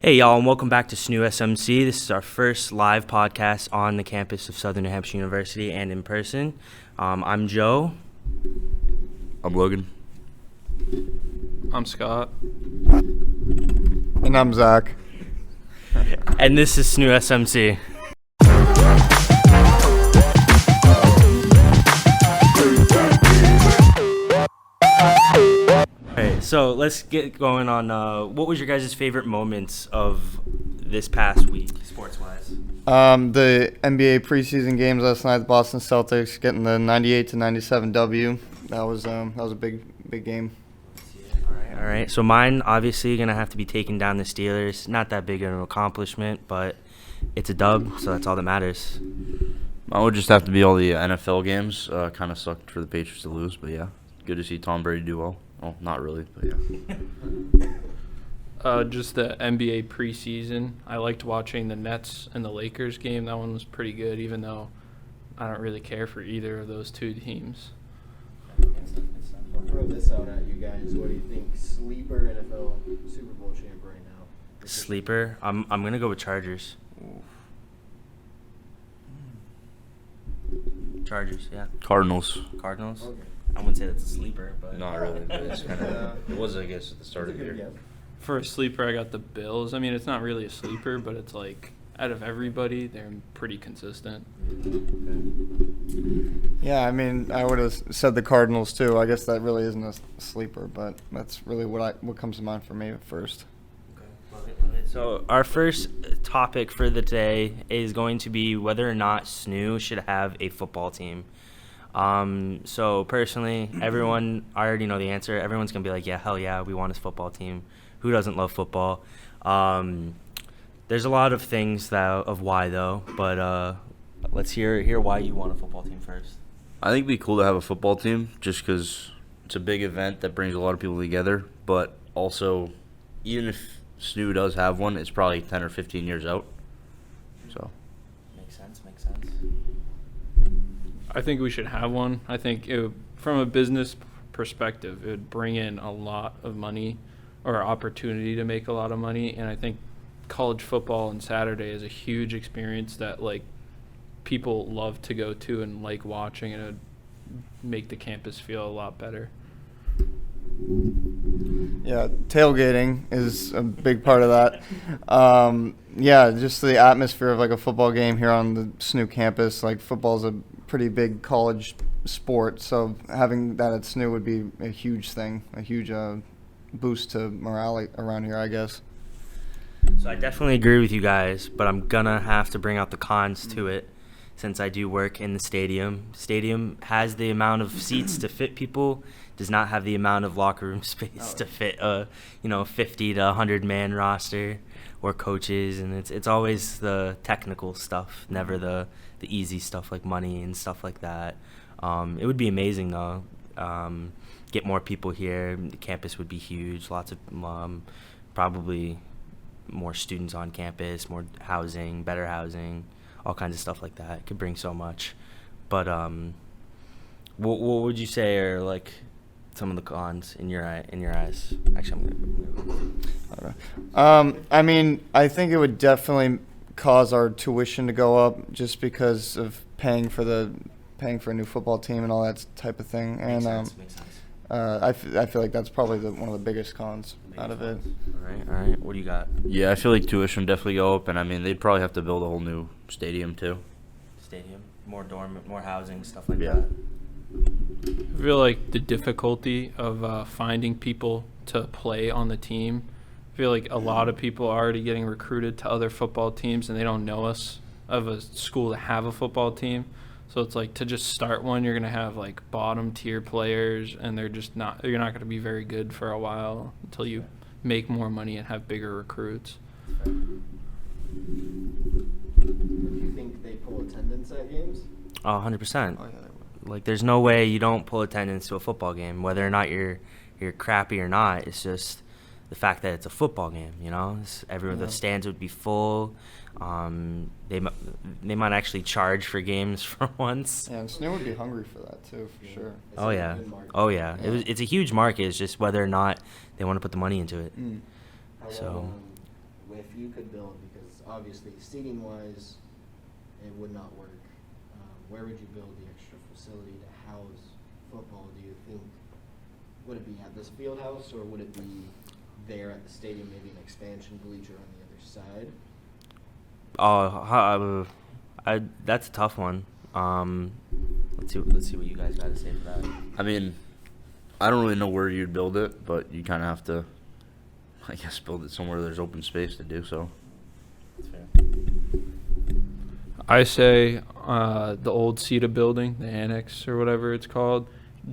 Hey y'all, and welcome back to SNHU SMC. This is our first live podcast on the campus of Southern New Hampshire University and in person. I'm Joe. I'm Logan. I'm Scott. And I'm Zach. And this is SNHU SMC. Alright, so let's get going on what was your guys' favorite moments of this past week, sports-wise? The NBA preseason games last night, the Boston Celtics getting the 98-97 W. That was a big game. All right. So mine obviously gonna have to be taking down the Steelers. Not that big of an accomplishment, but it's a dub, so that's all that matters. Mine would just have to be all the NFL games. Kind of sucked for the Patriots to lose, but yeah, good to see Tom Brady do well. Well, not really, but yeah. Just the NBA preseason. I liked watching the Nets and the Lakers game. That one was pretty good, even though I don't really care for either of those two teams. I'll throw this out at you guys. What do you think? Sleeper NFL Super Bowl champ right now? Sleeper. I'm gonna go with Chargers. Chargers, yeah. Cardinals. Cardinals. Okay. I wouldn't say that's a sleeper, but Not really, but it's kind of. It was, I guess, at the start of the That's a year. good guess. For a sleeper, I got the Bills. I mean, it's not really a sleeper, but it's like out of everybody, they're pretty consistent. Yeah, I mean, I would have said the Cardinals too. I guess that really isn't a sleeper, but that's really what comes to mind for me at first. Love it. So our first topic for the day is going to be whether or not SNHU should have a football team. So personally, everyone, I already know the answer. Everyone's gonna be like, yeah, hell yeah, we want a football team. Who doesn't love football? There's a lot of things of why though, but let's hear why you want a football team first. I think it'd be cool to have a football team just because it's a big event that brings a lot of people together. But also, even if SNHU does have one, it's probably 10 or 15 years out. So. Makes sense. I think we should have one. I think from a business perspective, it would bring in a lot of money or opportunity to make a lot of money. And I think college football on Saturday is a huge experience that like people love to go to and like watching, and it would make the campus feel a lot better. Yeah, tailgating is a big part of that. Yeah, just the atmosphere of like a football game here on the SNHU campus. Like football's a pretty big college sport, so having that at SNHU would be a huge thing, a huge boost to morale around here, I guess. So I definitely agree with you guys, but I'm gonna have to bring out the cons to it, since I do work in the stadium. Stadium has the amount of seats to fit people, does not have the amount of locker room space to fit a 50 to 100 man roster or coaches, and it's always the technical stuff, never the easy stuff like money and stuff like that. It would be amazing though. Get more people here. The campus would be huge. Lots of probably more students on campus, more housing, better housing, all kinds of stuff like that. It could bring so much. But what would you say are like some of the cons in your eyes? Actually, I mean, I think it would definitely cause our tuition to go up just because of paying for a new football team and all that type of thing. And makes sense. I feel like that's probably one of the biggest cons out of it. All right. What do you got? Yeah, I feel like tuition definitely go up, and I mean they'd probably have to build a whole new stadium too. Stadium, more dorm, more housing, stuff like Yeah. that. I feel like the difficulty of finding people to play on the team. I feel like a lot of people are already getting recruited to other football teams, and they don't know us of a school to have a football team. So it's like to just start one, you're gonna have like bottom tier players, and you're not gonna be very good for a while until you make more money and have bigger recruits. Do you think they pull attendance at games? 100%. Oh, yeah, they would. Like, there's no way you don't pull attendance to a football game, whether or not you're crappy or not. It's just the fact that it's a football game. The stands would be full. They might actually charge for games for once. Yeah, and SNHU would be hungry for that too, for sure. It's Oh like a yeah, good market. oh yeah. It's a huge market. It's just whether or not they want to put the money into it. Mm. How So- about, if you could build, because obviously seating wise, it would not work. Where would you build the extra facility to house football? Do you think, would it be at this field house, or would it be there at the stadium, maybe an expansion bleacher on the other side? That's a tough one. Let's see what you guys got to say for that. I mean, I don't really know where you'd build it, but you kind of have to, I guess, build it somewhere there's open space to do so. That's fair. I say the old CETA building, the annex or whatever it's called,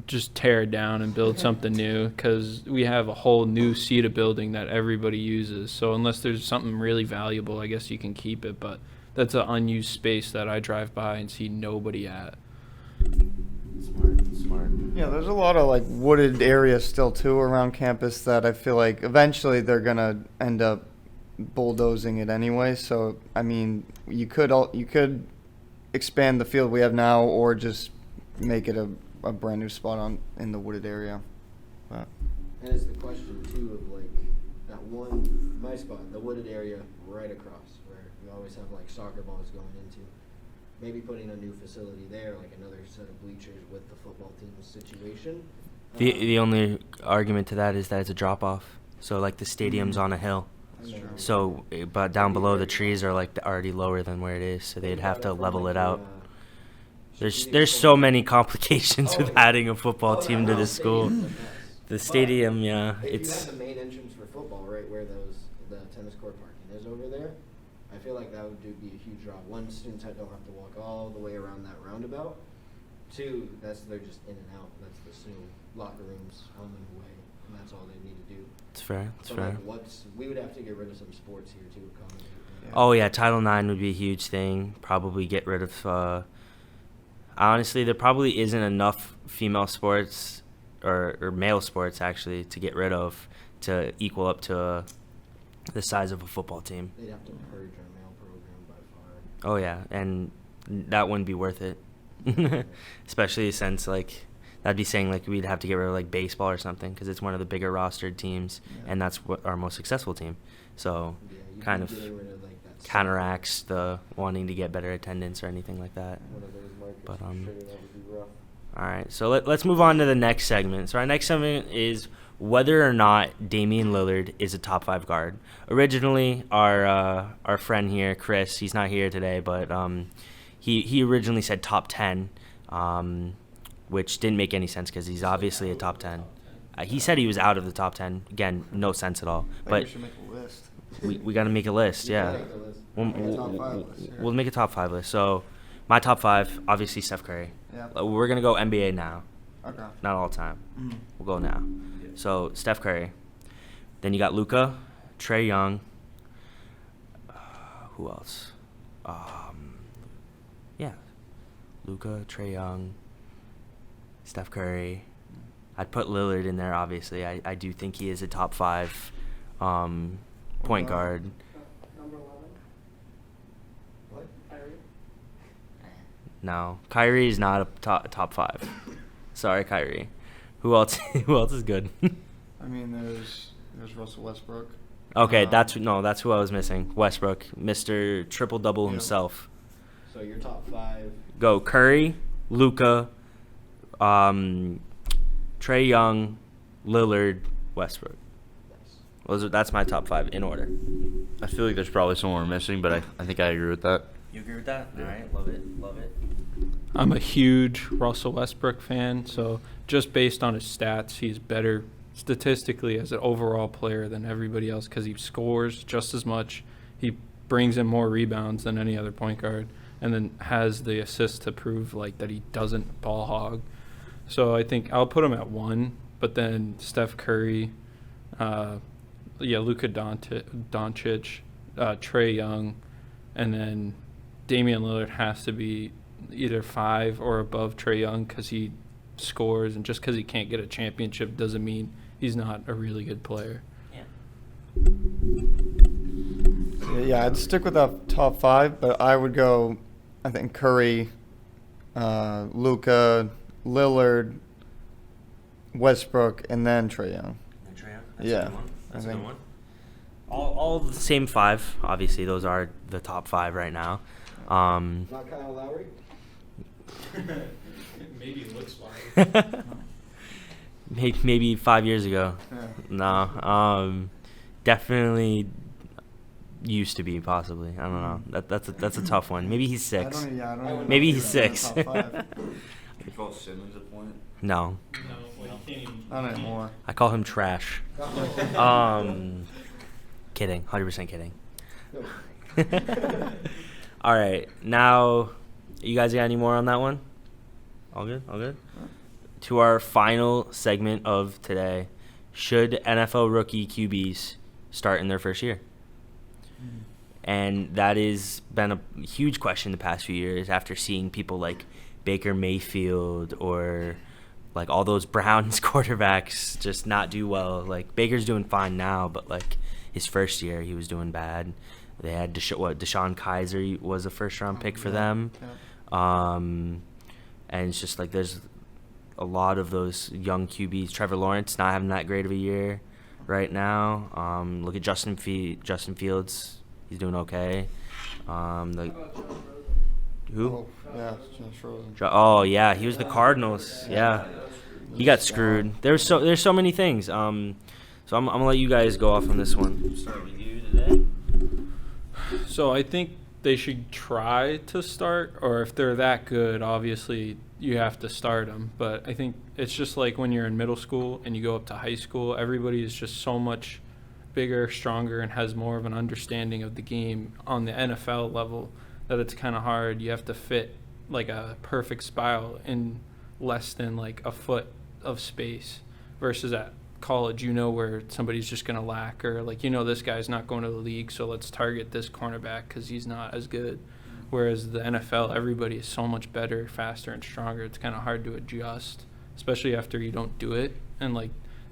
just tear it down and build something new, because we have a whole new CETA building that everybody uses. So unless there's something really valuable, I guess you can keep it, but that's an unused space that I drive by and see nobody at. Smart. Yeah, there's a lot of like wooded areas still too around campus that I feel like eventually they're gonna end up bulldozing it anyway. So I mean, you could expand the field we have now, or just make it a brand new spot in the wooded area. But And it's the question too of like that one, my spot, the wooded area right across where we always have like soccer balls going into. Maybe putting a new facility there, like another set of bleachers with the football team's situation. The only argument to that is that it's a drop off. So like the stadium's on a hill. That's true. So, but down below the trees are like already lower than where it is, so they'd have to level it out. There's so many complications with adding a football team to the school. The stadium, yeah, If it's you have the main entrance for football right where the tennis court parking is over there, I feel like that would be a huge draw. One, students don't have to walk all the way around that roundabout. Two, they're just in and out. That's the SNHU locker rooms home and away, and that's all they need to do. it's fair. It's So fair. like, we would have to get rid of some sports here to accommodate that. Oh yeah, Title IX would be a huge thing. Probably get rid of. Honestly, there probably isn't enough female sports or male sports actually to get rid of to equal up to the size of a football team. They'd have to purge our male program by far. Oh yeah, and that wouldn't be worth it, especially since like that'd be saying like we'd have to get rid of like baseball or something because it's one of the bigger rostered teams, and that's what our most successful team. So Yeah, you'd kind be of getting rid of, like, that counteracts the wanting to get better attendance or anything like that. one of those markets. But, I'm sure that would be rough. All right, so let's move on to the next segment. So our next segment is whether or not Damian Lillard is a top 5 guard. Originally, our friend here, Chris, he's not here today, but he originally said top 10, which didn't make any sense because he's obviously a top 10. He said he was out of the top 10. Again, no sense at all. I think But we should make a list. we got to make a list, yeah. Make the list. We'll, Make a top we'll- 5 list, yeah. we'll make a top 5 list. So my top 5, obviously Steph Curry. Yeah. We're going to go NBA now, Okay. not all time. Mhm. We'll go now. So Steph Curry. Then you got Luka, Trae Young. Who else? Yeah, Luka, Trae Young, Steph Curry. I'd put Lillard in there. Obviously, I do think he is a top 5 point guard. Number 11, What? Kyrie. No, Kyrie is not a top 5. Sorry, Kyrie. Who else? Who else is good? I mean, there's Russell Westbrook. Okay, Um, that's who I was missing. Westbrook, Mr. Triple Double Yep. himself. So your top 5. Go Curry, Luka, Trae Young, Lillard, Westbrook. Nice. That's my top 5 in order. I feel like there's probably someone we're missing, but I think I agree with that. You agree with that? All right, love it, love it. I'm a huge Russell Westbrook fan, so just based on his stats, he's better statistically as an overall player than everybody else because he scores just as much. He brings in more rebounds than any other point guard, and then has the assists to prove like that he doesn't ball hog. So I think I'll put him at 1, but then Steph Curry, Luka Doncic, Trae Young, and then Damian Lillard has to be either 5 or above Trae Young because he scores, and just because he can't get a championship doesn't mean he's not a really good player. Yeah, I'd stick with that top 5, but I would go, I think, Curry, Luka, Lillard, Westbrook, and then Trae Young. Trae Young? Yeah, That's I a good think- one. All the same 5. Obviously, those are the top 5 right now. Not Kyle Lowry? Maybe it looks fine. Maybe 5 years ago. Yeah. No. Definitely used to be, possibly. I don't know. That's a tough one. Maybe he's 6. I don't even Maybe know he's if he's in the 6. top 5. You call Simmons a point? No. Not anymore. I call him trash. Kidding. 100% kidding. All right. Now, you guys got any more on that one? All good? All good? To our final segment of today. Should NFL rookie QBs start in their first year? And that has been a huge question the past few years after seeing people like Baker Mayfield or like all those Browns quarterbacks just not do well. Like Baker's doing fine now, but like his first year he was doing bad. They had Deshaun Kaiser was a first-round pick for them. Yeah. And it's just like there's a lot of those young QBs. Trevor Lawrence not having that great of a year right now. Look at Justin Fields. He's doing okay. Who? Oh, yeah, Josh Rosen. Oh yeah, he was the Cardinals. Yeah, he got screwed. There's so many things. So I'm gonna let you guys go off on this one. Start with you today. So I think they should try to start, or if they're that good, obviously you have to start them. But I think it's just like when you're in middle school and you go up to high school, everybody is just so much bigger, stronger, and has more of an understanding of the game on the NFL level that it's kind of hard. You have to fit like a perfect spiral in less than like a foot of space versus at college, where somebody's just going to lack, or like, this guy's not going to the league, so let's target this cornerback because he's not as good. Whereas the NFL, everybody is so much better, faster, and stronger. It's kind of hard to adjust, especially after you don't do it. And like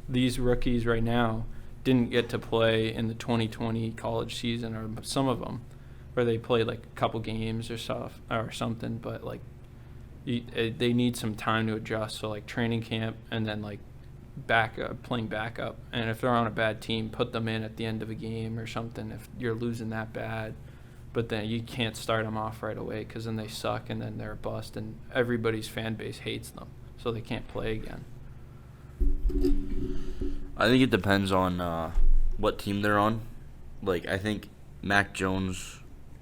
these rookies right now didn't get to play in the 2020 college season, or some of them, where they played like a couple games or stuff or something. But like they need some time to adjust. So like training camp and then like playing backup. And if they're on a bad team, put them in at the end of a game or something if you're losing that bad. But then you can't start them off right away because then they suck and then they're a bust and everybody's fan base hates them, so they can't play again. I think it depends on what team they're on. Like, I think Mac Jones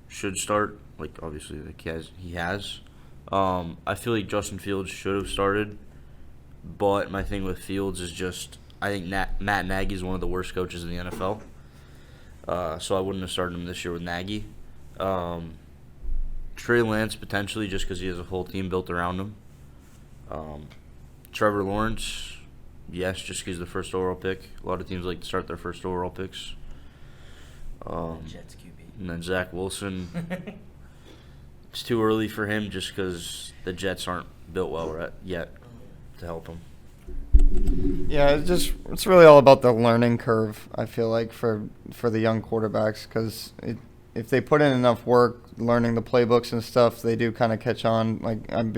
should start. Like, obviously, like he has. I feel like Justin Fields should have started. But my thing with Fields is just I think Matt Nagy is one of the worst coaches in the NFL. So I wouldn't have started him this year with Nagy. Trey Lance potentially just because he has a whole team built around him. Trevor Lawrence, yes, just because he's the first overall pick. A lot of teams like to start their first overall picks. Jets QB. And then Zach Wilson. It's too early for him just because the Jets aren't built well yet to help him. Yeah, it's really all about the learning curve, I feel like, for the young quarterbacks, because if they put in enough work learning the playbooks and stuff, they do kind of catch on. Like I've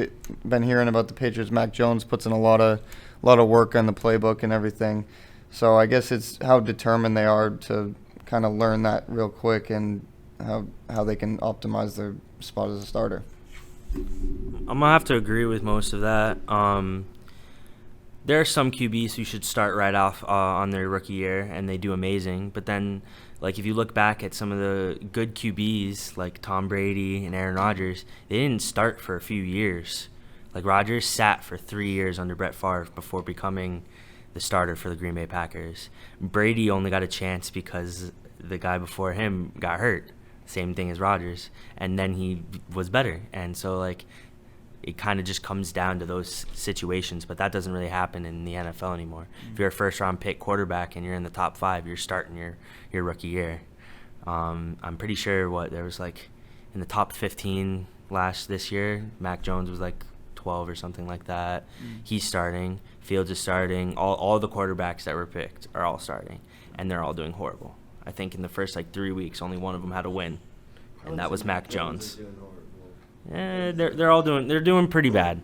been hearing about the Patriots. Mac Jones puts in a lot of work on the playbook and everything. So I guess it's how determined they are to kind of learn that real quick and how they can optimize their spot as a starter. I'm gonna have to agree with most of that. There are some QBs who should start right off on their rookie year, and they do amazing. But then, like, if you look back at some of the good QBs, like Tom Brady and Aaron Rodgers, they didn't start for a few years. Like, Rodgers sat for 3 years under Brett Favre before becoming the starter for the Green Bay Packers. Brady only got a chance because the guy before him got hurt. Same thing as Rodgers. And then he was better. And so, like, it kind of just comes down to those situations, but that doesn't really happen in the NFL anymore. If you're a first-round pick quarterback and you're in the top 5, you're starting your rookie year. I'm pretty sure there was like in the top 15 this year, Mac Jones was like 12 or something like that. He's starting. Fields is starting. All the quarterbacks that were picked are all starting, and they're all doing horrible. I think in the first 3 weeks, only one of them had a win, and that was Mac Jones. Yeah, they're all doing pretty bad.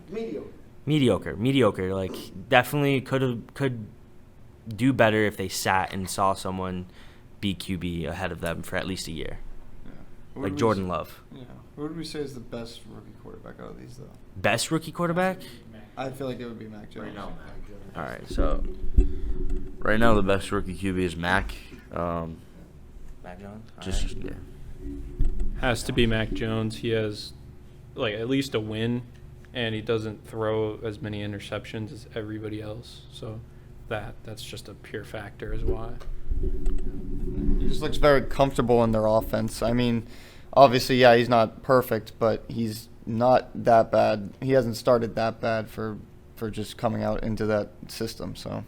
Mediocre. Like, definitely could do better if they sat and saw someone be QB ahead of them for at least a year, Yeah. Who like would we Jordan s- Love. Yeah. Who would we say is the best rookie quarterback out of these, though? Best rookie quarterback? I feel like it would be Mac Jones. All right, so Right now, the best rookie QB is Mac. Mac Jones. Just yeah. Has to be Mac Jones. He has like at least a win, and he doesn't throw as many interceptions as everybody else. So that's just a pure factor as why. He just looks very comfortable in their offense. I mean, obviously, yeah, he's not perfect, but he's not that bad. He hasn't started that bad for just coming out into that system. So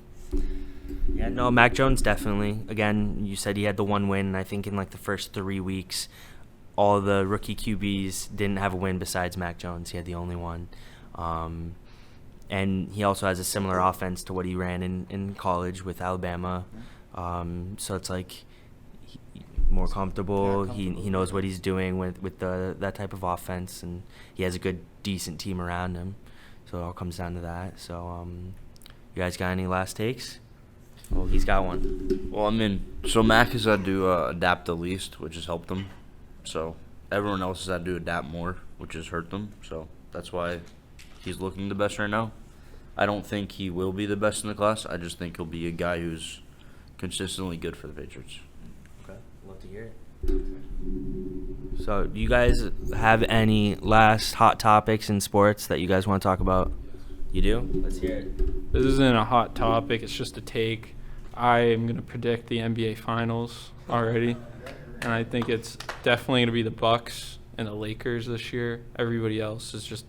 Yeah, no, Mac Jones definitely. Again, you said he had the one win. And I think in like the first 3 weeks, all the rookie QBs didn't have a win besides Mac Jones. He had the only one. And he also has a similar offense to what he ran in college with Alabama. So it's like more comfortable. He knows what he's doing with that type of offense, and he has a good, decent team around him. So it all comes down to that. So you guys got any last takes? Oh, he's got one. Well, I mean, so Mac has had to adapt the least, which has helped them. So everyone else has had to adapt more, which has hurt them. So that's why he's looking the best right now. I don't think he will be the best in the class. I just think he'll be a guy who's consistently good for the Patriots. Okay, love to hear it. So, do you guys have any last hot topics in sports that you guys want to talk about? You do? Let's hear it. This isn't a hot topic. It's just a take. I am going to predict the NBA Finals already, and I think it's definitely going to be the Bucks and the Lakers this year. Everybody else is just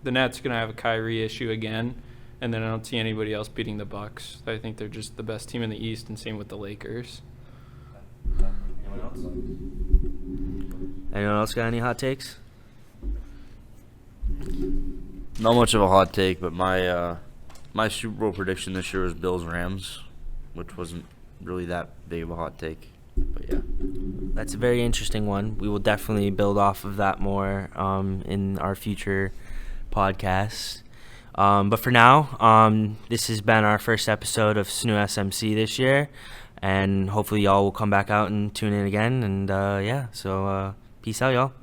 the Nets going to have a Kyrie issue again, and then I don't see anybody else beating the Bucks. I think they're just the best team in the East, and same with the Lakers. Anyone else? Anyone else got any hot takes? Not much of a hot take, but my Super Bowl prediction this year was Bills-Rams, which wasn't really that big of a hot take. But yeah. That's a very interesting one. We will definitely build off of that more in our future podcasts. But for now, this has been our first episode of SNHU SMC this year. And hopefully y'all will come back out and tune in again. And, so peace out, y'all.